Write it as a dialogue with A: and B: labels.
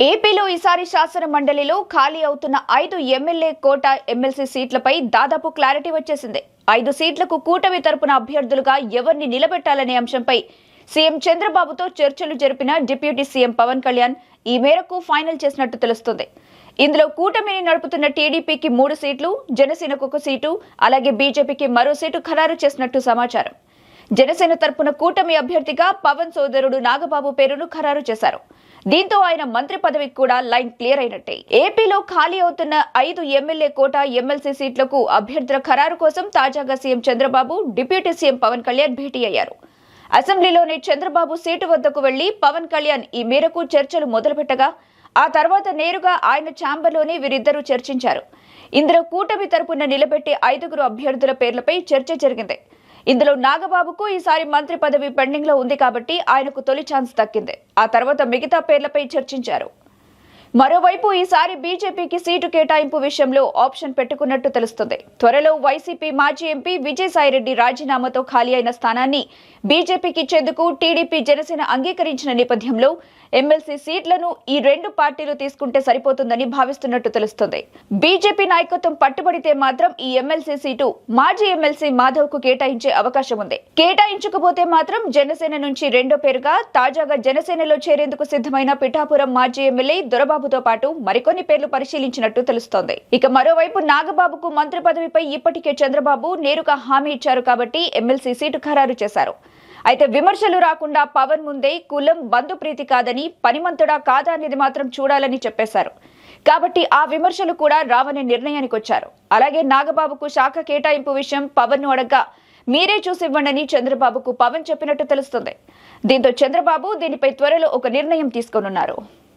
A: ఏపీలో ఈసారి శాసన మండలిలో ఖాళీ అవుతున్న 5 ఎమ్మెల్యే కోట ఎమ్మెల్సీ సీట్లపై దాదాపు క్లారిటీ వచ్చేసింది. 5 సీట్లకు కూటమి తరపున అభ్యర్థులుగా ఎవరిని నిలబెట్టాలనే అంశంపై సీఎం చంద్రబాబుతో చర్చలు జరిపిన డిప్యూటీ సీఎం పవన్ కళ్యాణ్ ఈ మేరకు ఫైనల్ చేసినట్టు తెలుస్తుంది. ఇందులో కూటమిని నడుపుతున్న టీడీపీకి 3 సీట్లు, జనసేనకు 1 సీటు, అలాగే బీజేపీకి మరో సీటు ఖరారు చేసినట్టు సమాచారం. జనసేన తరపున కూటమి అభ్యర్థిగా పవన్ సోదరుడు నాగబాబు పేరును ఖరారు చేశారు. దీంతో ఆయన మంత్రి పదవికి కూడా లైన్ క్లియర్ అయినట్టే. ఏపీలో ఖాళీ అవుతున్న 5 ఎమ్మెల్యే కోట ఎమ్మెల్సీ సీట్లకు అభ్యర్థుల ఖరారు కోసం తాజాగా CM Chandrababu deputy CM Pawan Kalyan భేటీ అయ్యారు. అసెంబ్లీలోని చంద్రబాబు సీటు వద్దకు వెళ్లి పవన్ కళ్యాణ్ ఈ మేరకు చర్చలు మొదలుపెట్టగా ఆ తర్వాత నేరుగా ఆయన ఛాంబర్లోనే వీరిద్దరూ చర్చించారు. ఇందులో కూటమి తరపున నిలబెట్టే 5 అభ్యర్థుల పేర్లపై చర్చ జరిగింది. ఇందులో నాగబాబుకు ఈసారి మంత్రి పదవి పెండింగ్ లో ఉంది కాబట్టి ఆయనకు తొలి ఛాన్స్ దక్కింది. ఆ తర్వాత మిగతా పేర్లపై చర్చించారు. మరోవైపు ఈసారి బీజేపీకి సీటు కేటాయింపు విషయంలో ఆప్షన్ పెట్టుకున్నట్టు తెలుస్తుంది. త్వరలో వైసీపీ మాజీ ఎంపీ విజయసాయిరెడ్డి రాజీనామాతో ఖాళీ అయిన స్థానాన్ని బీజేపీకి ఇచ్చేందుకు టీడీపీ, జనసేన అంగీకరించిన నేపథ్యంలో ఎమ్మెల్సీ సీట్లను ఈ 2 పార్టీలు తీసుకుంటే సరిపోతుందని భావిస్తున్నట్టు తెలుస్తుంది. బీజేపీ నాయకత్వం పట్టుబడితే మాత్రం ఈ ఎమ్మెల్సీ సీటు మాజీ ఎమ్మెల్సీ మాధవ్ కు కేటాయించే అవకాశం ఉంది. కేటాయించకపోతే మాత్రం జనసేన నుంచి రెండో పేరుగా తాజాగా జనసేనలో చేరేందుకు సిద్ధమైన పిఠాపురం మాజీ ఎమ్మెల్యే దొరబాబుతో పాటు మరికొన్ని పేర్లు పరిశీలించినట్టు తెలుస్తోంది. ఇక మరోవైపు నాగబాబుకు మంత్రి పదవిపై ఇప్పటికే చంద్రబాబు నేరుగా హామీ ఇచ్చారు కాబట్టి ఎమ్మెల్సీ సీటు ఖరారు చేశారు. అయితే విమర్శలు రాకుండా పవన్ ముందే కులం బంధుప్రీతి కాదని, పనిమంతుడా కాదా అనేది మాత్రం చూడాలని చెప్పేశారు. కాబట్టి ఆ విమర్శలు కూడా రావనే నిర్ణయానికి వచ్చారు. అలాగే నాగబాబుకు శాఖ కేటాయింపు విషయం పవన్ ను అడగ్గా మీరే చూసివ్వండని చంద్రబాబుకు పవన్ చెప్పినట్టు తెలుస్తుంది. దీంతో చంద్రబాబు దీనిపై త్వరలో ఒక నిర్ణయం తీసుకోనున్నారు.